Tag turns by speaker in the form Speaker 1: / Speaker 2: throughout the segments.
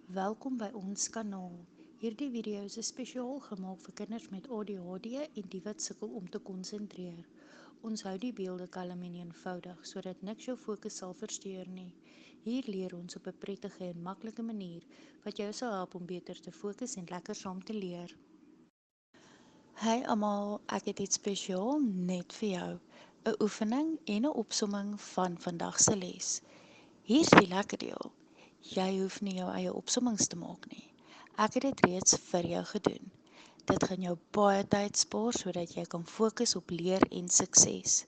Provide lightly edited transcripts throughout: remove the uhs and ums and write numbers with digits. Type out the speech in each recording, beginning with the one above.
Speaker 1: Welkom by ons kanaal. Hierdie video is spesiaal gemaak vir kinders met ADHD en die wat sukkel om te konsentreer. Ons hou die beelde kalm en eenvoudig sodat niks jou fokus sal versteur nie. Hier leer ons op 'n prettige en maklike manier wat jou sal help om beter te fokus en lekker saam te leer. Hey almal, ek het iets spesiaal net vir jou. 'n Oefening en 'n opsomming van vandag se les. Hier's die lekker deel. Jy hoef nie jou eie opsommings te maak nie. Ek het dit reeds vir jou gedoen. Dit gaan jou baie tyd spaar sodat jy kan fokus op leer en sukses.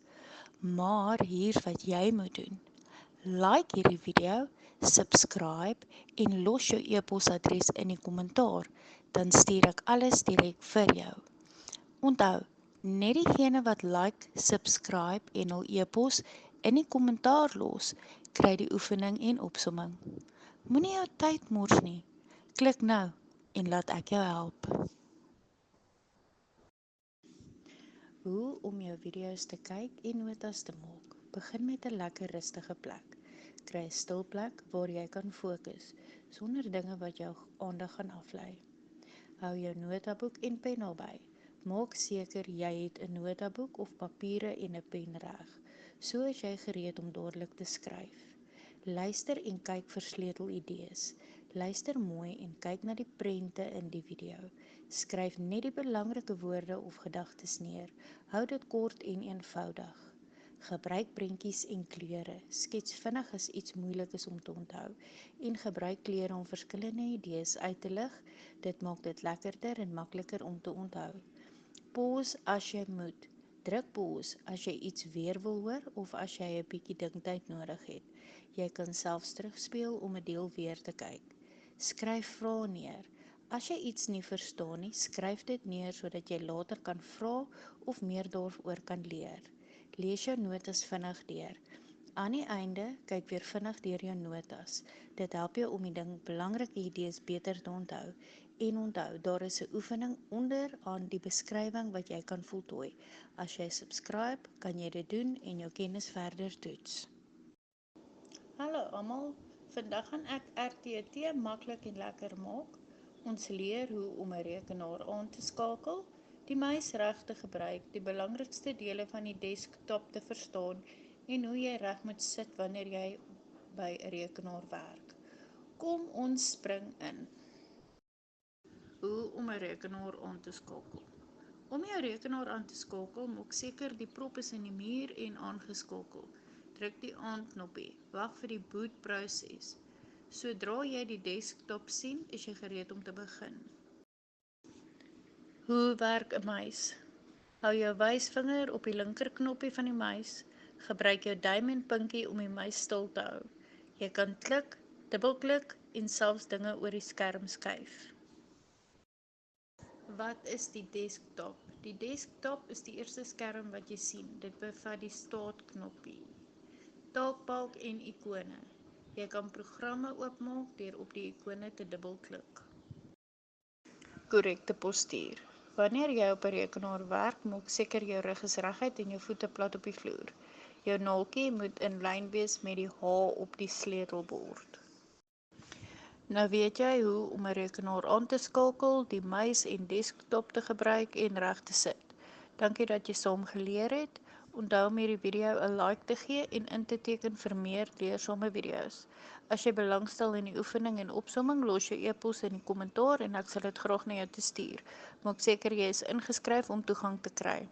Speaker 1: Maar hier's wat jy moet doen. Like hierdie video, subscribe en los jou e-posadres in die kommentaar, dan stuur ek alles direk vir jou. Onthou, net diegene wat like, subscribe en hul e-pos in die kommentaar los, kry die oefening en opsomming. Moenie jou tyd mors nie. Klik nou en laat ek jou help. Hoe om jou video's te kyk en notas te maak. Begin met 'n lekker rustige plek. Kry 'n stil plek waar jy kan fokus, sonder dinge wat jou aandag gaan aflei. Hou jou notaboek en pen naby. Maak seker jy het 'n notaboek of papiere en 'n pen reg, so is jy gereed om dadelik te skryf. Luister en kyk vir sleutelidees. Luister mooi en kyk na die prente in die video. Skryf net die belangrike woorde of gedagtes neer. Hou dit kort en eenvoudig. Gebruik prentjies en kleure. Skets vinnig as iets moeilik is om te onthou en gebruik kleure om verskillende idees uit te lig. Dit maak dit lekkerder en makliker om te onthou. Pause as jy moet. Druk pause as jy iets weer wil hoor of as jy 'n bietjie dinktyd nodig het. Jy kan selfs terugspeel om 'n deel weer te kyk. Skryf vrae neer. As jy iets nie verstaan nie, skryf dit neer sodat jy later kan vra of meer daaroor kan leer. Lees jou notas vinnig deur. Aan die einde, kyk weer vinnig deur jou notas. Dit help jou om die belangrike idees beter te onthou. En onthou, daar is 'n oefening onder aan die beskrywing wat jy kan voltooi. As jy subscribe, kan jy dit doen en jou kennis verder toets. Hallo almal, vandag gaan ek RTT maklik en lekker maak. Ons leer hoe om 'n rekenaar aan te skakel, die muis reg te gebruik, die belangrikste dele van die desktop te verstaan en hoe jy reg moet sit wanneer jy by 'n rekenaar werk. Kom ons spring in. Hoe om 'n rekenaar aan te skakel. Om jou rekenaar aan te skakel, maak seker die prop is in die muur en aangeskakel. Druk die aan-knoppie. Wag vir die bootproses. Sodra jy die desktop sien, is jy gereed om te begin. Hoe werk 'n muis? Hou jou wysvinger op die linkerknoppie van die muis. Gebruik jou duim en pinkie om die muis stil te hou. Jy kan klik, dubbelklik en selfs dinge oor die skerm skuif. Wat is die desktop? Die desktop is die eerste skerm wat jy sien. Dit bevat die startknoppie, taakbalk en ikone. Jy kan programme oopmaak deur op die ikone te dubbelklik. Korrekte postuur. Wanneer jy op 'n rekenaar werk, maak seker jou rug is reguit en jou voete plat op die vloer. Jou naaltjie moet in lyn wees met die H op die sleutelbord. Nou weet jy hoe om 'n rekenaar aan te skakel, die muis en desktop te gebruik en reg te sit. Dankie dat jy saam geleer het. Onthou om hierdie video 'n like te gee en in te teken vir meer leersame video's. As jy belangstel in die oefening en opsomming, los jou e-pos in die kommentaar en ek sal dit graag na jou toe stuur. Maak seker jy is ingeskryf om toegang te kry.